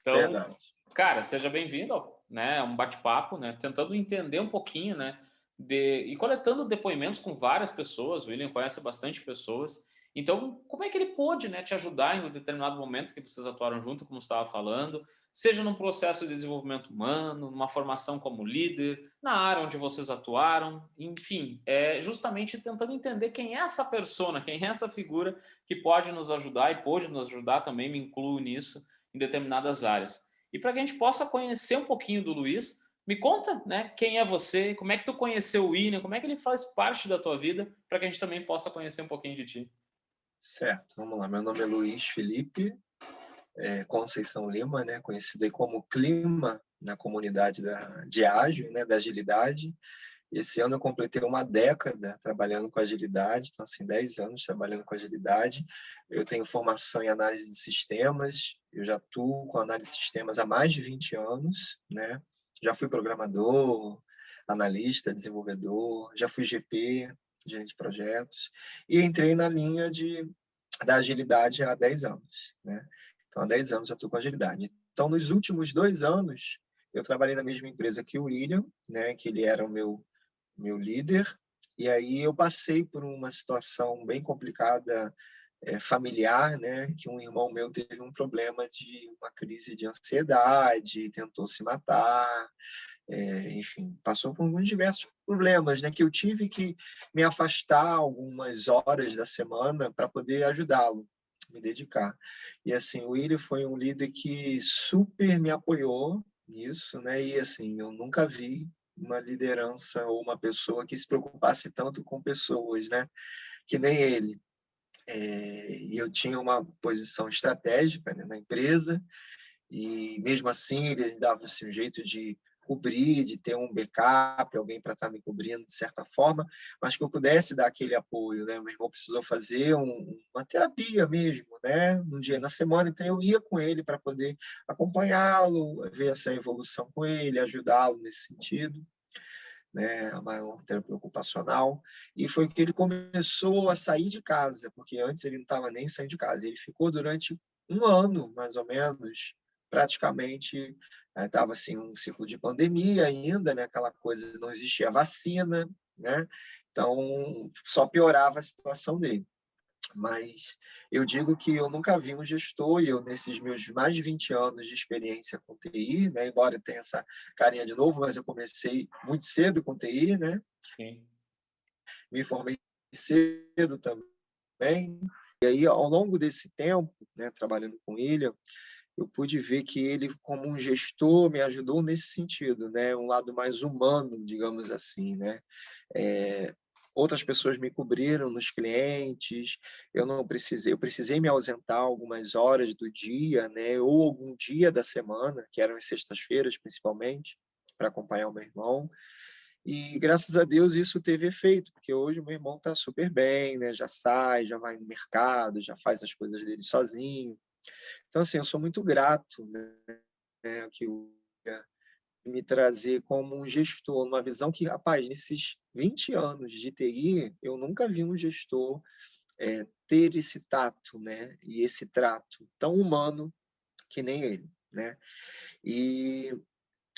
Então, verdade. cara, seja bem-vindo, né, a um bate-papo, né, tentando entender um pouquinho, né, e coletando depoimentos com várias pessoas. O William conhece bastante pessoas. Então, como é que ele pôde, né, te ajudar em um determinado momento que vocês atuaram junto, como você estava falando, seja num processo de desenvolvimento humano, numa formação como líder, na área onde vocês atuaram, enfim, é justamente tentando entender quem é essa persona, quem é essa figura que pode nos ajudar e pôde nos ajudar, também me incluo nisso, em determinadas áreas. E para que a gente possa conhecer um pouquinho do Luiz, me conta, né, quem é você, como é que tu conheceu o William, como é que ele faz parte da tua vida, para que a gente também possa conhecer um pouquinho de ti. Certo, vamos lá. Meu nome é Luiz Felipe Conceição Lima, né, conhecido aí como Clima na comunidade de ágil, né, da agilidade. Esse ano eu completei uma década trabalhando com agilidade, então assim, 10 anos trabalhando com agilidade. Eu tenho formação em análise de sistemas, eu já atuo com análise de sistemas há mais de 20 anos, né? Já fui programador, analista, desenvolvedor, já fui GP, gerente de projetos, e entrei na linha da agilidade há 10 anos, né? Então, há 10 anos eu estou com agilidade. Então, nos últimos 2 anos, eu trabalhei na mesma empresa que o William, né? Que ele era o meu líder, e aí eu passei por uma situação bem complicada, familiar, né, que um irmão meu teve um problema de uma crise de ansiedade, tentou se matar, enfim, passou por alguns diversos problemas, né, que eu tive que me afastar algumas horas da semana para poder ajudá-lo, me dedicar. E assim, o William foi um líder que super me apoiou nisso, né, e assim, eu nunca vi uma liderança ou uma pessoa que se preocupasse tanto com pessoas, né, que nem ele. E eu tinha uma posição estratégica, né, na empresa, e mesmo assim ele dava assim, um jeito de cobrir, de ter um backup, alguém para estar me cobrindo de certa forma, mas que eu pudesse dar aquele apoio, né? Meu irmão precisou fazer uma terapia mesmo, né? Um dia na semana, então eu ia com ele para poder acompanhá-lo, ver essa evolução com ele, ajudá-lo nesse sentido, né, uma terapia ocupacional, e foi que ele começou a sair de casa, porque antes ele não estava nem saindo de casa, ele ficou durante um ano, mais ou menos, praticamente, estava assim, um ciclo de pandemia ainda, né, aquela coisa, não existia vacina, né, então só piorava a situação dele. Mas eu digo que eu nunca vi um gestor, e eu, nesses meus mais de 20 anos de experiência com TI, né, embora eu tenha essa carinha de novo, mas eu comecei muito cedo com TI, né, Sim. me formei cedo também, e aí, ao longo desse tempo, né, trabalhando com ele, eu pude ver que ele, como um gestor, me ajudou nesse sentido, né, um lado mais humano, digamos assim, né, outras pessoas me cobriram nos clientes, eu precisei me ausentar algumas horas do dia, né, ou algum dia da semana, que eram as sextas-feiras principalmente, para acompanhar o meu irmão. E graças a Deus isso teve efeito, porque hoje o meu irmão está super bem, né, já sai, já vai no mercado, já faz as coisas dele sozinho. Então, assim, eu sou muito grato, né, que o me trazer como um gestor, uma visão que, rapaz, nesses 20 anos de TI, eu nunca vi um gestor ter esse tato, né, e esse trato tão humano que nem ele, né. E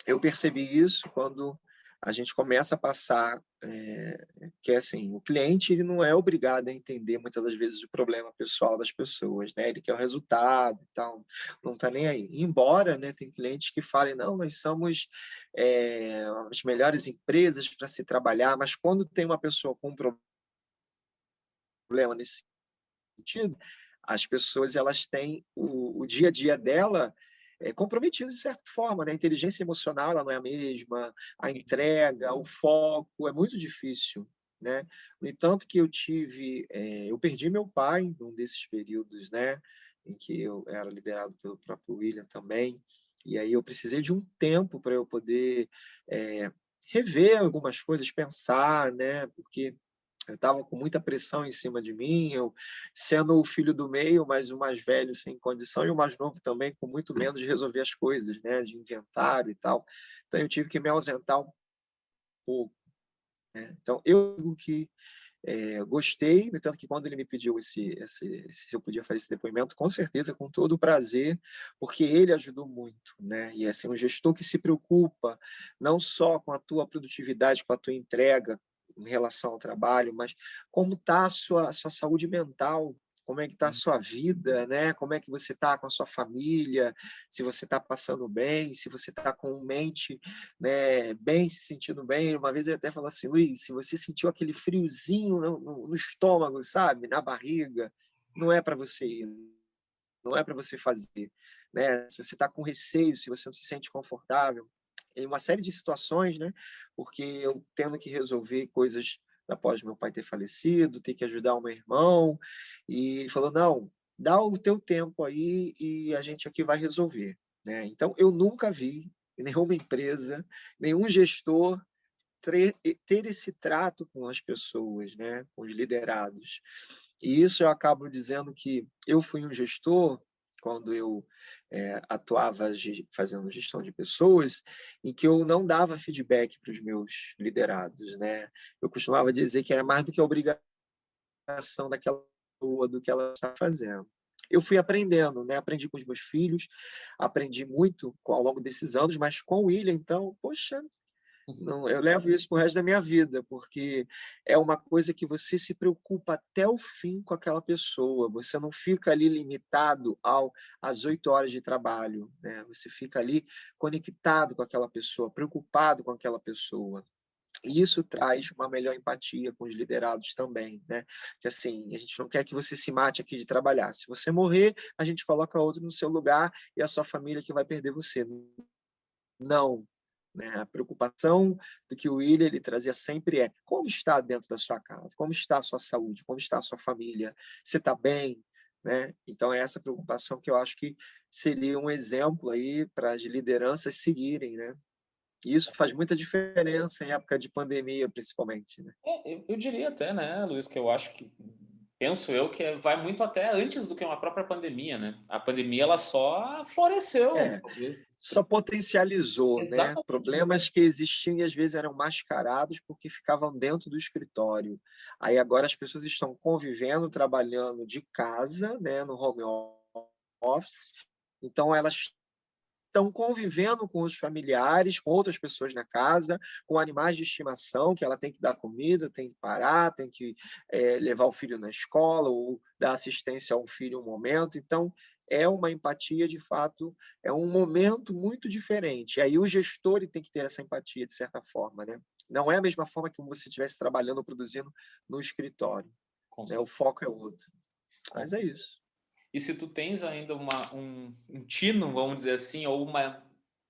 eu percebi isso quando a gente começa a passar, que é assim, o cliente ele não é obrigado a entender muitas das vezes o problema pessoal das pessoas, né, ele quer o resultado e tal, não está nem aí. Embora, né, tem clientes que falem: "Não, nós somos, as melhores empresas para se trabalhar", mas quando tem uma pessoa com um problema nesse sentido, as pessoas elas têm o dia a dia dela comprometido de certa forma, né? A inteligência emocional ela não é a mesma, a entrega, o foco é muito difícil, né? No entanto que eu perdi meu pai num desses períodos, né? Em que eu era liderado pelo próprio William também, e aí eu precisei de um tempo para eu poder rever algumas coisas, pensar, né? Porque eu estava com muita pressão em cima de mim, eu sendo o filho do meio, mas o mais velho sem condição, e o mais novo também com muito medo de resolver as coisas, né, de inventário e tal. Então eu tive que me ausentar um pouco, né. Então eu digo que Gostei, no tanto que quando ele me pediu se eu podia fazer esse depoimento, com certeza, com todo o prazer, porque ele ajudou muito, né? E assim, um gestor que se preocupa não só com a tua produtividade, com a tua entrega em relação ao trabalho, mas como está a sua saúde mental, como é que está a sua vida, né? Como é que você está com a sua família, se você está passando bem, se você está com mente, né, bem, se sentindo bem. Uma vez ele até falou assim: Luiz, se você sentiu aquele friozinho no estômago, sabe, na barriga, não é para você ir, não é para você fazer, né? Se você está com receio, se você não se sente confortável, em uma série de situações, né? Porque eu tendo que resolver coisas após meu pai ter falecido, ter que ajudar o meu irmão, e ele falou: não, dá o teu tempo aí e a gente aqui vai resolver, né? Então eu nunca vi em nenhuma empresa, nenhum gestor ter esse trato com as pessoas, né? Com os liderados. E isso eu acabo dizendo que eu fui um gestor quando eu atuava fazendo gestão de pessoas, em que eu não dava feedback para os meus liderados, né? Eu costumava dizer que era mais do que a obrigação daquela pessoa, do que ela está fazendo. Eu fui aprendendo, né? Aprendi com os meus filhos, aprendi muito ao longo desses anos, mas com o William, então, poxa, não, eu levo isso para o resto da minha vida, porque é uma coisa que você se preocupa até o fim com aquela pessoa. Você não fica ali limitado às 8 horas de trabalho, né? Você fica ali conectado com aquela pessoa, preocupado com aquela pessoa. E isso traz uma melhor empatia com os liderados também, né? Que assim, a gente não quer que você se mate aqui de trabalhar. Se você morrer, a gente coloca outro no seu lugar e a sua família que vai perder você. Não, né? A preocupação do que o William ele trazia sempre é como está dentro da sua casa, como está a sua saúde, como está a sua família, você está bem, né? Então é essa preocupação que eu acho que seria um exemplo aí para as lideranças seguirem, né? E isso faz muita diferença em época de pandemia, principalmente, né? Eu diria até, né, Luiz, que eu acho que, penso eu, que vai muito até antes do que uma própria pandemia, né? A pandemia, ela só floresceu, É, talvez. só potencializou, né? Exatamente. Problemas que existiam e às vezes eram mascarados porque ficavam dentro do escritório. Aí agora as pessoas estão convivendo, trabalhando de casa, né, no home office. Então elas estão convivendo com os familiares, com outras pessoas na casa, com animais de estimação, que ela tem que dar comida, tem que parar, tem que levar o filho na escola ou dar assistência ao filho um momento. Então, é uma empatia, de fato, é um momento muito diferente. Aí o gestor ele tem que ter essa empatia, de certa forma, né? Não é a mesma forma que você estivesse trabalhando ou produzindo no escritório, Com né? O certeza. foco é outro. Mas é isso. E se tu tens ainda um tino, vamos dizer assim, ou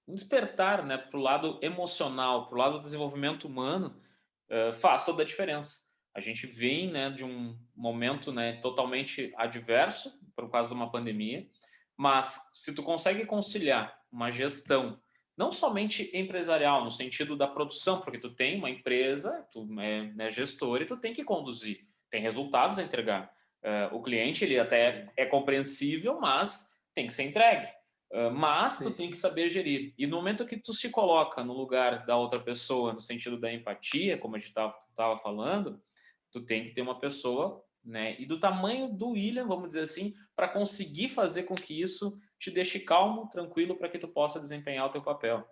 um despertar, né, para o lado emocional, para o lado do desenvolvimento humano, faz toda a diferença. A gente vem, né, de um momento, né, totalmente adverso, por causa de uma pandemia, mas se tu consegue conciliar uma gestão, não somente empresarial, no sentido da produção, porque tu tem uma empresa, tu é, né, gestor e tu tem que conduzir, tem resultados a entregar. O cliente ele até é compreensível, mas tem que ser entregue. Mas tu Sim. tem que saber gerir. E no momento que tu se coloca no lugar da outra pessoa, no sentido da empatia, como a gente estava falando, tu tem que ter uma pessoa, né? E do tamanho do William, vamos dizer assim, para conseguir fazer com que isso te deixe calmo, tranquilo, para que tu possa desempenhar o teu papel.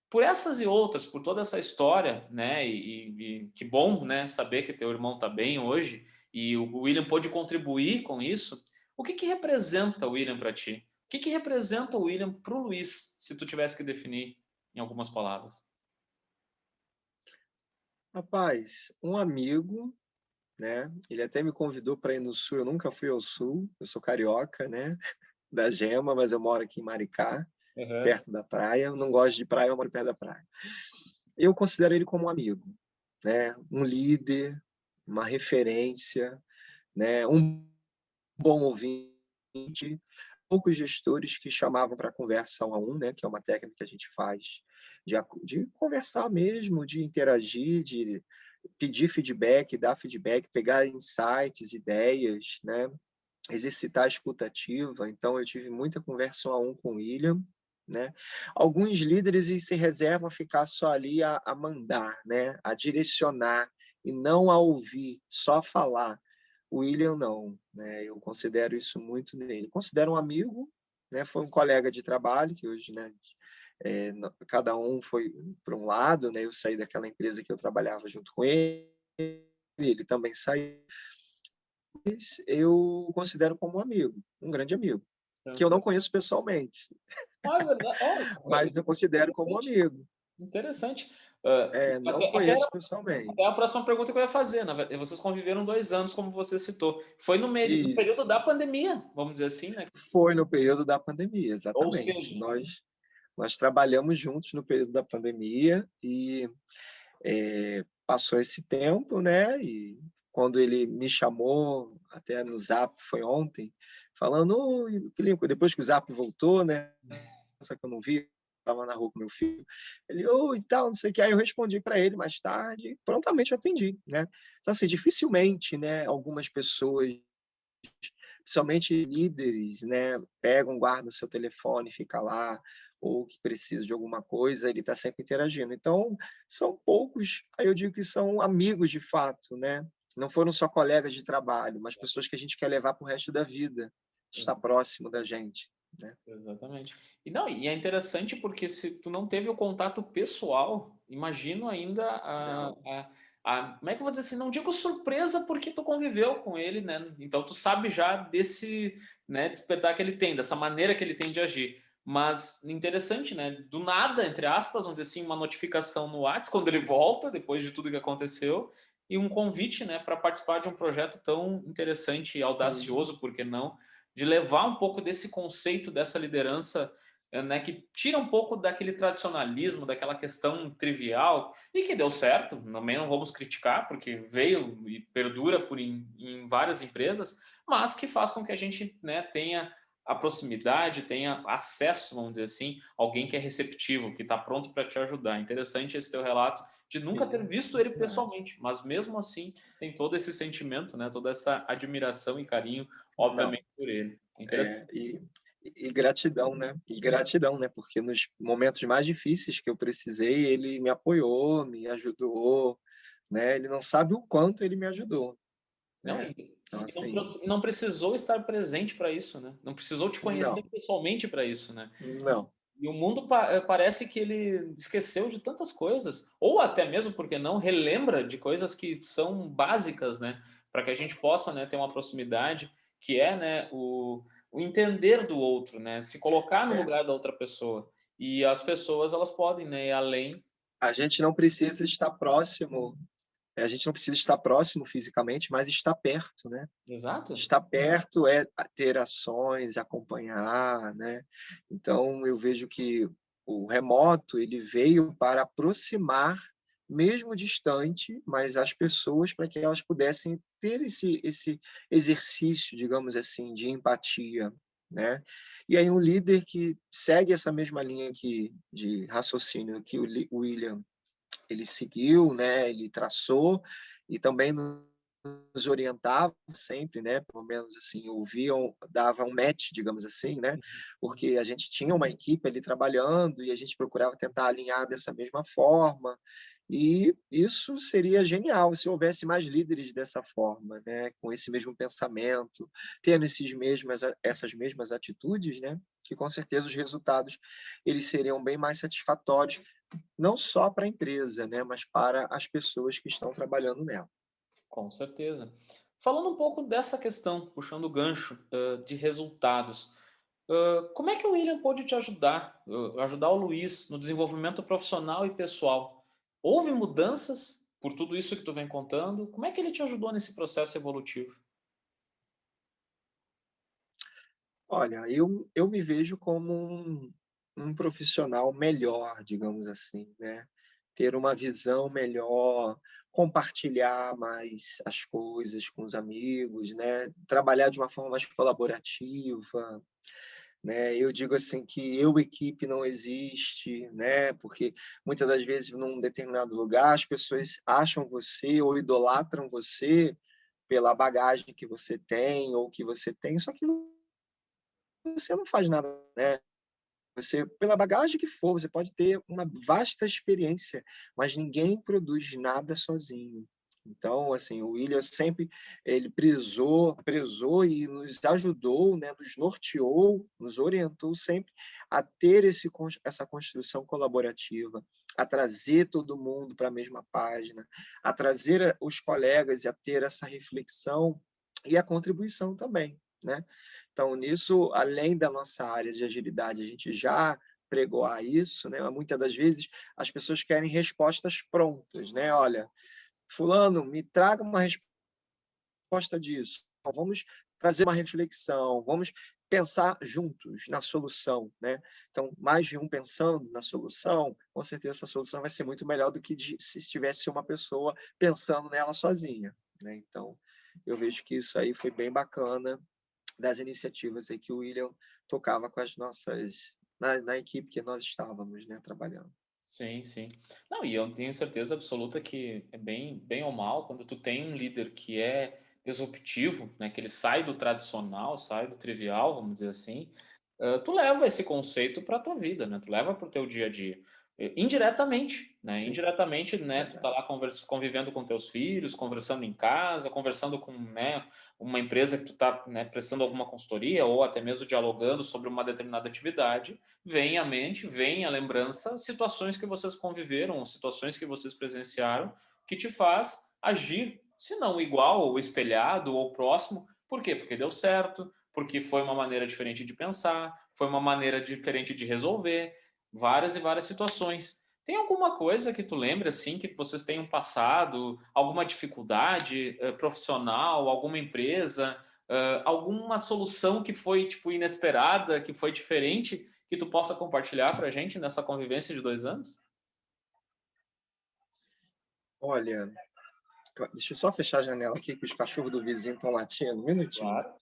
Por essas e outras, por toda essa história, né? E que bom, né? Saber que teu irmão está bem hoje e o William pôde contribuir com isso. O que representa o William para ti? O que representa o William para o Luiz, se tu tivesse que definir em algumas palavras? Rapaz, um amigo, né? Ele até me convidou para ir no sul. Eu nunca fui ao sul. Eu sou carioca, né? Da Gema, mas eu moro aqui em Maricá, Uhum. perto da praia. Eu não gosto de praia, eu moro perto da praia. Eu considero ele como um amigo, né? Um líder, uma referência, né? Um bom ouvinte. Poucos gestores que chamavam para conversa um a um, né? Que é uma técnica que a gente faz de conversar mesmo, de interagir, de pedir feedback, dar feedback, pegar insights, ideias, né? Exercitar a escuta ativa. Então, eu tive muita conversa um a um com o William, né? Alguns líderes se reservam a ficar só ali a mandar, né? A direcionar e não a ouvir, só falar. O William não, né, eu considero isso muito nele. Considero um amigo, né, foi um colega de trabalho que hoje, né, cada um foi para um lado, né, eu saí daquela empresa que eu trabalhava junto com ele também saiu, mas eu considero como um amigo, um grande amigo, que eu não conheço pessoalmente, Ah, é verdade. Olha, mas eu considero como um interessante. amigo. Interessante. Não Até conheço a pessoalmente. próxima pergunta que eu ia fazer, vocês conviveram 2 anos, como você citou. Foi no período Isso. da pandemia, vamos dizer assim, né? Foi no período da pandemia, Ou exatamente. seja, Nós trabalhamos juntos no período da pandemia e, passou esse tempo, né, e quando ele me chamou, até no Zap, foi ontem, falando: "Oi, Filipe", depois que o Zap voltou, né, só que eu não vi, estava na rua com meu filho, ele: "Oi, e tal, não sei o quê", aí eu respondi para ele mais tarde e prontamente atendi, né. Então, assim, dificilmente, né, algumas pessoas, somente líderes, né, pegam, guardam seu telefone, fica lá, ou que precisa de alguma coisa, ele está sempre interagindo. Então, são poucos, aí eu digo que são amigos de fato, né? Não foram só colegas de trabalho, mas pessoas que a gente quer levar para o resto da vida, estar próximo da gente, né? exatamente. E não, e é interessante porque se tu não teve o contato pessoal, imagino ainda Não, como é que eu vou dizer assim, não digo surpresa porque tu conviveu com ele, né? Então tu sabe já desse, né, despertar que ele tem, dessa maneira que ele tem de agir. Mas interessante, né? Do nada, entre aspas, vamos dizer assim, uma notificação no WhatsApp quando ele volta, depois de tudo que aconteceu, e um convite, né, para participar de um projeto tão interessante e sim, audacioso, por que não? De levar um pouco desse conceito, dessa liderança, né, que tira um pouco daquele tradicionalismo, daquela questão trivial, e que deu certo, também não vamos criticar, porque veio e perdura em várias empresas, mas que faz com que a gente, né, tenha a proximidade, tenha acesso, vamos dizer assim, alguém que é receptivo, que está pronto para te ajudar. Interessante esse teu relato de nunca ter sim, visto é ele verdade. pessoalmente, mas mesmo assim tem todo esse sentimento, né, toda essa admiração e carinho, Não, obviamente, por ele. Interessante. é, e gratidão, né? E gratidão, né? Porque nos momentos mais difíceis que eu precisei, ele me apoiou, me ajudou, né? Ele não sabe o quanto ele me ajudou, Não, né? Então, assim, e não precisou estar presente para isso, né? Não precisou te conhecer não, pessoalmente para isso, né? não, E o mundo parece que ele esqueceu de tantas coisas, ou até mesmo, porque não, relembra de coisas que são básicas, né? Para que a gente possa, né, ter uma proximidade, que é, né, o entender do outro, né? Se colocar no é. lugar da outra pessoa. E as pessoas, elas podem, né, ir além. A gente não precisa estar próximo, a gente não precisa estar próximo fisicamente, mas estar perto, né? Exato. Estar perto é ter ações, acompanhar, né? Então eu vejo que o remoto ele veio para aproximar, mesmo distante, mas as pessoas para que elas pudessem ter esse exercício, digamos assim, de empatia, né? E aí um líder que segue essa mesma linha que de raciocínio que o William ele seguiu, né? Ele traçou e também nos orientava sempre, né, pelo menos assim, ouviam, dava um match, digamos assim, né, porque a gente tinha uma equipe ali trabalhando e a gente procurava tentar alinhar dessa mesma forma, e isso seria genial se houvesse mais líderes dessa forma, né, com esse mesmo pensamento, tendo essas mesmas atitudes, né, que com certeza os resultados eles seriam bem mais satisfatórios, não só para a empresa, né, mas para as pessoas que estão trabalhando nela. Com certeza. Falando um pouco dessa questão, puxando o gancho, de resultados, como é que o William pôde te ajudar, ajudar o Luiz no desenvolvimento profissional e pessoal? Houve mudanças por tudo isso que tu vem contando? Como é que ele te ajudou nesse processo evolutivo? Olha, eu me vejo como um profissional melhor, digamos assim, né. Ter uma visão melhor, compartilhar mais as coisas com os amigos, né, trabalhar de uma forma mais colaborativa, né. Eu digo assim que equipe não existe, né, porque muitas das vezes num determinado lugar as pessoas acham você ou idolatram você pela bagagem que você tem ou que você tem, só que você não faz nada, né. Você, pela bagagem que for, você pode ter uma vasta experiência, mas ninguém produz nada sozinho, Então, assim, o William sempre ele prezou e nos ajudou, né, nos norteou, nos orientou sempre a ter essa construção colaborativa, a trazer todo mundo para a mesma página, a trazer os colegas e a ter essa reflexão e a contribuição também, né? Então, nisso, além da nossa área de agilidade, a gente já pregoar isso, né? Muitas das vezes as pessoas querem respostas prontas, né? Olha, fulano, me traga uma resposta disso. Então, vamos trazer uma reflexão, vamos pensar juntos na solução, né? Então, mais de um pensando na solução, com certeza essa solução vai ser muito melhor do que se tivesse uma pessoa pensando nela sozinha, né? Então, eu vejo que isso aí foi bem bacana das iniciativas aí que o William tocava com as nossas na equipe que nós estávamos, né, trabalhando. Sim, sim. Não, e eu tenho certeza absoluta que é bem ou mal, quando tu tem um líder que é disruptivo, né, que ele sai do tradicional, sai do trivial, vamos dizer assim, tu leva esse conceito para a tua vida, né? Tu leva para o teu dia a dia. Indiretamente, né? Sim, Indiretamente, né? Tu tá verdade. lá convivendo com teus filhos, conversando em casa, conversando com, né, uma empresa que tu tá, né, prestando alguma consultoria ou até mesmo dialogando sobre uma determinada atividade, vem à mente, vem à lembrança situações que vocês conviveram, situações que vocês presenciaram, que te faz agir, se não igual ou espelhado ou próximo. Por quê? Porque deu certo, porque foi uma maneira diferente de pensar, foi uma maneira diferente de resolver várias e várias situações. Tem alguma coisa que tu lembra assim que vocês tenham passado, alguma dificuldade profissional, alguma empresa, alguma solução que foi tipo inesperada, que foi diferente, que tu possa compartilhar para a gente nessa convivência de 2 anos? Olha, deixa eu só fechar a janela aqui, que os cachorros do vizinho estão latindo. Um minutinho. Claro.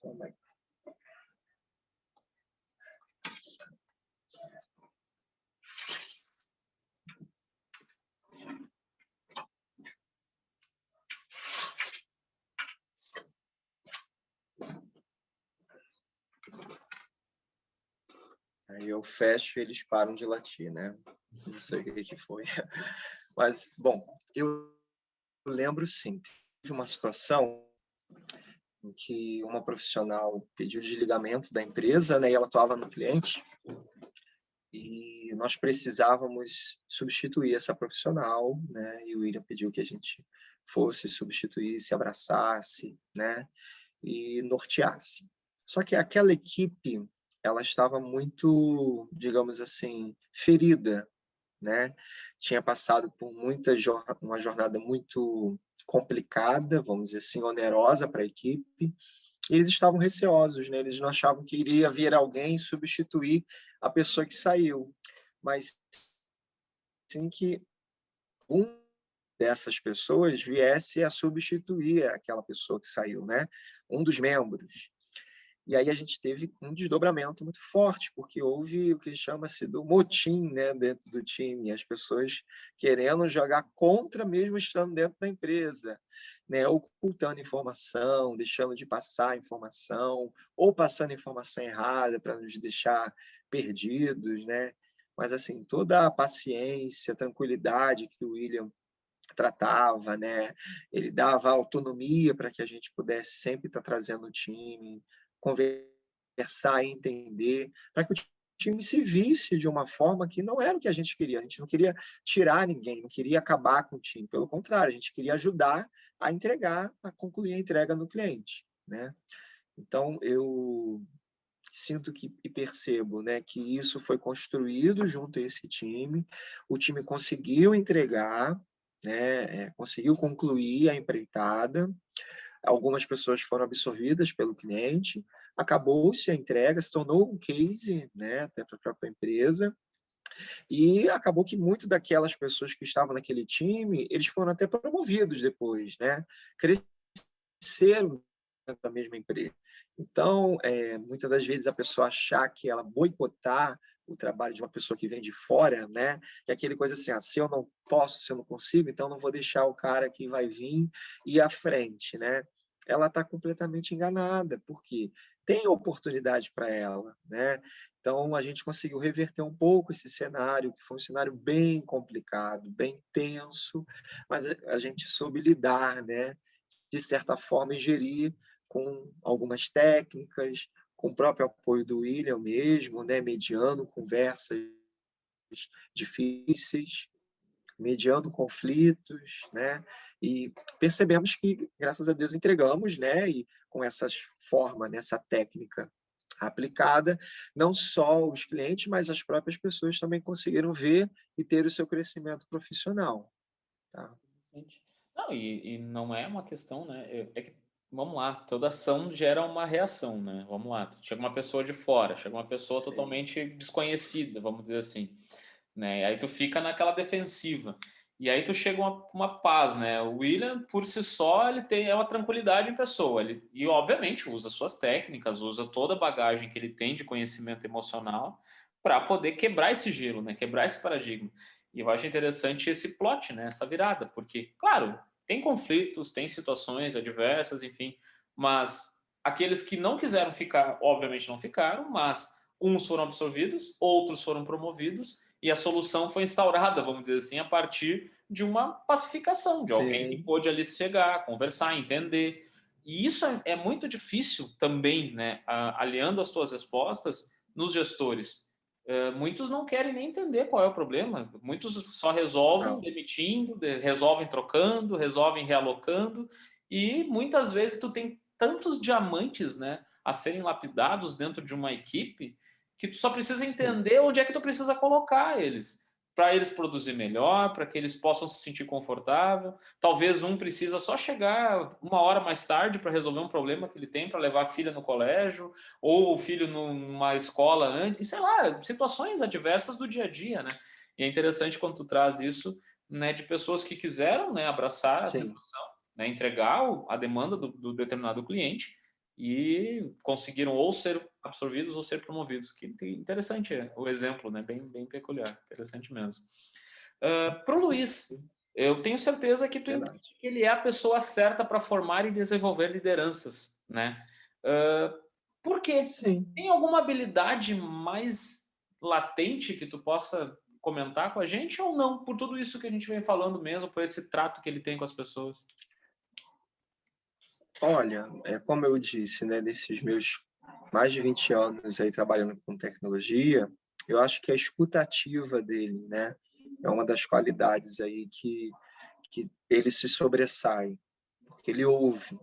Aí eu fecho e eles param de latir, né? Não sei o que foi. Mas, bom, eu lembro sim. Teve uma situação em que uma profissional pediu desligamento da empresa, né? E ela atuava no cliente. E nós precisávamos substituir essa profissional, né? E o William pediu que a gente fosse substituir, se abraçasse, né? E norteasse. Só que aquela equipe, ela estava muito, digamos assim, ferida, né? Tinha passado por uma jornada muito complicada, vamos dizer assim, onerosa para a equipe. E eles estavam receosos, né? Eles não achavam que iria vir alguém substituir a pessoa que saiu, mas sim que um dessas pessoas viesse a substituir aquela pessoa que saiu, né? Um dos membros. E aí a gente teve um desdobramento muito forte, porque houve o que chama-se do motim, né, dentro do time, as pessoas querendo jogar contra mesmo estando dentro da empresa, né, ocultando informação, deixando de passar informação, ou passando informação errada para nos deixar perdidos, né? Mas assim, toda a paciência, tranquilidade que o William tratava, né? Ele dava autonomia para que a gente pudesse sempre estar trazendo o time, conversar e entender, para que o time se visse de uma forma que não era o que a gente queria. A gente não queria tirar ninguém, não queria acabar com o time. Pelo contrário, a gente queria ajudar a entregar, a concluir a entrega no cliente, né? Então, eu sinto que e percebo, né, que isso foi construído junto a esse time, o time conseguiu entregar, né, conseguiu concluir a empreitada, algumas pessoas foram absorvidas pelo cliente, acabou-se a entrega, se tornou um case, né, até para a própria empresa, e acabou que muito daquelas pessoas que estavam naquele time, eles foram até promovidos depois, né, cresceram da mesma empresa. Então, muitas das vezes a pessoa achar que ela boicotar o trabalho de uma pessoa que vem de fora, né? Que é aquele coisa assim, se eu não posso, se eu não consigo, então não vou deixar o cara que vai vir ir à frente, né? Ela está completamente enganada, porque tem oportunidade para ela, né? Então, a gente conseguiu reverter um pouco esse cenário, que foi um cenário bem complicado, bem tenso, mas a gente soube lidar, né? De certa forma, e gerir com algumas técnicas, com o próprio apoio do William mesmo, né? Mediando conversas difíceis, mediando conflitos, né? E percebemos que, graças a Deus, entregamos, né? E com essa forma, nessa técnica aplicada, não só os clientes, mas as próprias pessoas também conseguiram ver e ter o seu crescimento profissional, tá? Interessante. Não, e não é uma questão, né? É que, vamos lá, toda ação gera uma reação, né? Vamos lá, chega uma pessoa de fora, chega uma pessoa Sim, totalmente desconhecida, vamos dizer assim, né? Aí tu fica naquela defensiva. E aí tu chega uma paz, né? O William, por si só, ele tem uma tranquilidade em pessoa. E, obviamente, usa suas técnicas, usa toda a bagagem que ele tem de conhecimento emocional para poder quebrar esse gelo, né? Quebrar esse paradigma. E eu acho interessante esse plot, né? Essa virada, porque, claro, tem conflitos, tem situações adversas, enfim, mas aqueles que não quiseram ficar, obviamente não ficaram, mas uns foram absorvidos, outros foram promovidos e a solução foi instaurada, vamos dizer assim, a partir de uma pacificação, de alguém que sim, pôde ali chegar, conversar, entender. E isso é muito difícil também, né? Aliando as tuas respostas nos gestores. Muitos não querem nem entender qual é o problema. Muitos só resolvem não, demitindo, resolvem trocando, resolvem realocando. E muitas vezes tu tem tantos diamantes, né, a serem lapidados dentro de uma equipe que tu só precisa sim, entender onde é que tu precisa colocar eles, para eles produzir melhor, para que eles possam se sentir confortável. Talvez um precisa só chegar uma hora mais tarde para resolver um problema que ele tem para levar a filha no colégio, ou o filho numa escola antes, e sei lá, situações adversas do dia a dia, né? E é interessante quando tu traz isso, né, de pessoas que quiseram, né, abraçar a sim, situação, né, entregar a demanda do determinado cliente e conseguiram ou ser absorvidos ou ser promovidos. Que interessante o exemplo, né? Bem peculiar, interessante mesmo. Para o sim, Luiz, eu tenho certeza que tu entende verdade. que ele é a pessoa certa para formar e desenvolver lideranças, né? Por quê? Sim. Tem alguma habilidade mais latente que tu possa comentar com a gente ou não? Por tudo isso que a gente vem falando mesmo, por esse trato que ele tem com as pessoas. Olha, como eu disse, né, nesses meus mais de 20 anos aí trabalhando com tecnologia, eu acho que a escutativa dele, né, é uma das qualidades aí que ele se sobressai, porque ele ouve.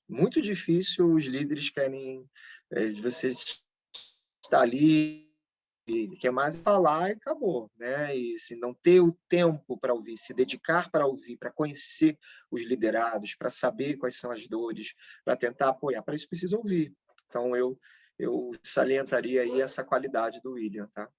Muito difícil os líderes querem, você está ali, ele quer mais falar e acabou, né? E se não ter o tempo para ouvir, se dedicar para ouvir, para conhecer os liderados, para saber quais são as dores, para tentar apoiar, para isso precisa ouvir. Então eu salientaria aí essa qualidade do William, tá?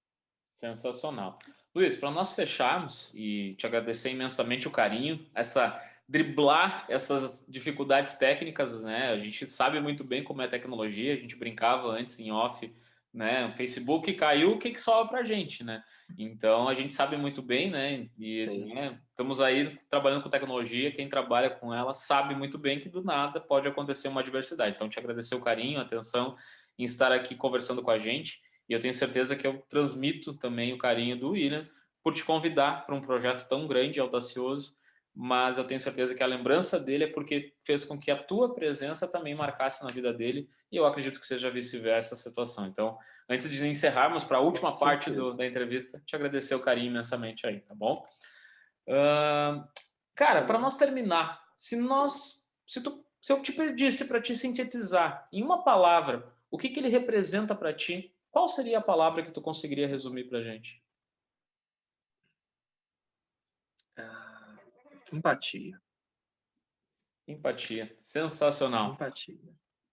Sensacional. Luiz, para nós fecharmos e te agradecer imensamente o carinho, essa driblar essas dificuldades técnicas, né? A gente sabe muito bem como é a tecnologia, a gente brincava antes em off, né? O Facebook caiu, o que que sobra pra gente, né? Então a gente sabe muito bem, né? E Sim, né, estamos aí trabalhando com tecnologia, quem trabalha com ela sabe muito bem que do nada pode acontecer uma adversidade. Então te agradecer o carinho, a atenção em estar aqui conversando com a gente. E eu tenho certeza que eu transmito também o carinho do William por te convidar para um projeto tão grande e audacioso, mas eu tenho certeza que a lembrança dele é porque fez com que a tua presença também marcasse na vida dele, e eu acredito que seja vice-versa a situação. Então, antes de encerrarmos para a com última parte certeza. da entrevista, te agradecer o carinho imensamente aí, tá bom? Uh, cara, Tá para bom. nós terminar, se eu te pedisse para te sintetizar em uma palavra, o que que ele representa para ti? Qual seria a palavra que tu conseguiria resumir para gente? Ah, empatia, Empatia. Sensacional. empatia.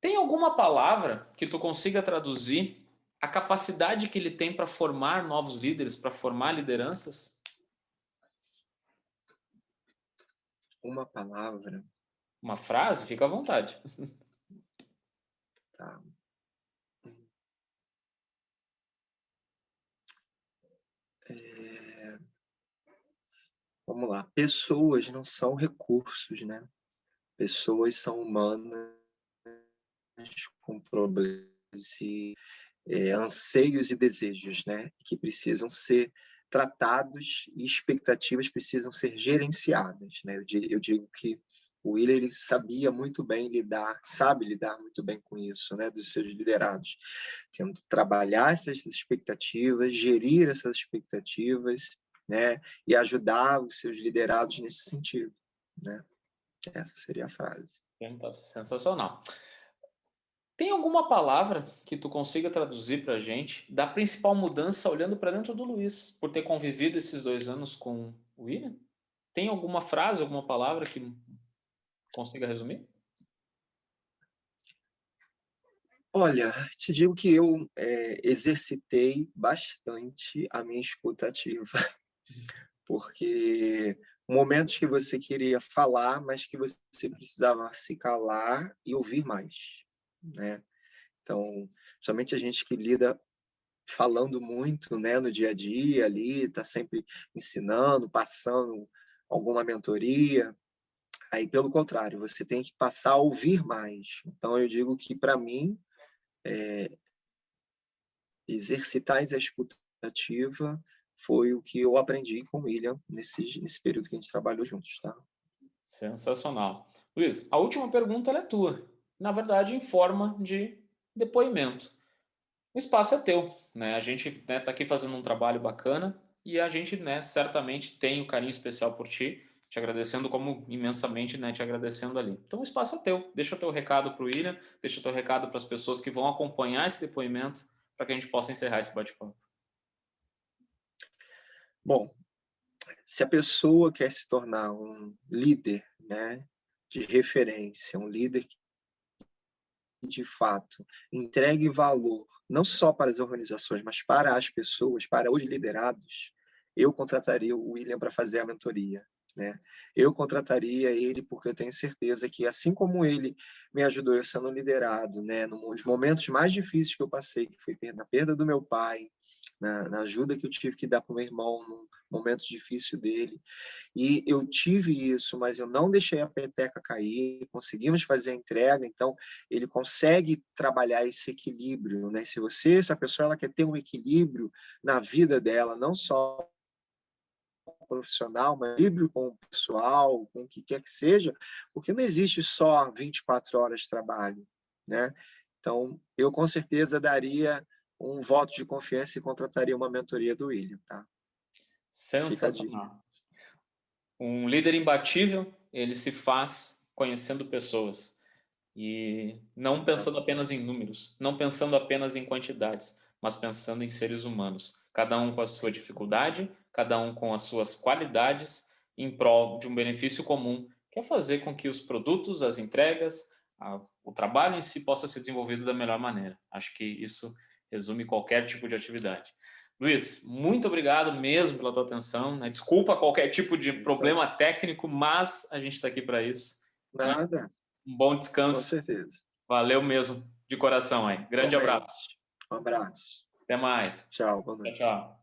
Tem alguma palavra que tu consiga traduzir a capacidade que ele tem para formar novos líderes, para formar lideranças? Uma palavra, Uma frase? Fica à vontade. tá? É, vamos lá. Pessoas não são recursos, né? Pessoas são humanas com problemas e anseios e desejos, né? Que precisam ser tratados e expectativas precisam ser gerenciadas, né? Eu digo que o Willer ele sabia muito bem lidar, sabe lidar muito bem com isso, né? Dos seus liderados, tendo trabalhar essas expectativas, gerir essas expectativas, né? E ajudar os seus liderados nesse sentido, né? Essa seria a frase. Sensacional. Tem alguma palavra que tu consiga traduzir para a gente da principal mudança olhando para dentro do Luiz, por ter convivido esses 2 anos com o William? Tem alguma frase, alguma palavra que consiga resumir? Olha, te digo que eu exercitei bastante a minha escutativa, porque momentos que você queria falar, mas que você precisava se calar e ouvir mais, né? Então, somente a gente que lida falando muito, né, no dia a dia ali, está sempre ensinando, passando alguma mentoria. Aí, pelo contrário, você tem que passar a ouvir mais. Então, eu digo que, para mim, exercitar essa escutativa foi o que eu aprendi com o William nesse período que a gente trabalhou juntos, tá? Sensacional. Luiz, a última pergunta ela é tua. Na verdade, em forma de depoimento. O espaço é teu, né? A gente, né, tá aqui fazendo um trabalho bacana e a gente, né, certamente tem um carinho especial por ti, te agradecendo como imensamente, né, te agradecendo ali. Então o espaço é teu. Deixa o teu recado para o William, deixa o teu recado para as pessoas que vão acompanhar esse depoimento para que a gente possa encerrar esse bate-papo. Bom, se a pessoa quer se tornar um líder, né, de referência, um líder que de fato entregue valor não só para as organizações, mas para as pessoas, para os liderados, eu contrataria o William para fazer a mentoria, né? Eu contrataria ele porque eu tenho certeza que, assim como ele me ajudou eu sendo liderado, né, nos momentos mais difíceis que eu passei, que foi na perda do meu pai, na ajuda que eu tive que dar para o meu irmão num momento difícil dele, e eu tive isso, mas eu não deixei a peteca cair, conseguimos fazer a entrega, então ele consegue trabalhar esse equilíbrio, né? Se a pessoa ela quer ter um equilíbrio na vida dela, não só profissional, mas equilíbrio com o pessoal, com o que quer que seja, porque não existe só 24 horas de trabalho, né? Então, eu com certeza daria um voto de confiança e contrataria uma mentoria do William, tá? Fica a dica. Sensacional. Um líder imbatível, ele se faz conhecendo pessoas e não pensando Exatamente. apenas em números, não pensando apenas em quantidades, mas pensando em seres humanos, cada um com a sua dificuldade, cada um com as suas qualidades, em prol de um benefício comum, que é fazer com que os produtos, as entregas, o trabalho em si possa ser desenvolvido da melhor maneira. Acho que isso resume qualquer tipo de atividade. Luiz, muito obrigado mesmo pela tua atenção, né? Desculpa qualquer tipo de Isso aí. problema técnico, mas a gente está aqui para isso, né? Nada, Um bom com descanso. certeza. Valeu mesmo, de coração aí. Grande Igualmente. abraço. Um abraço. Até mais. Tchau, boa Tchau, noite. tchau.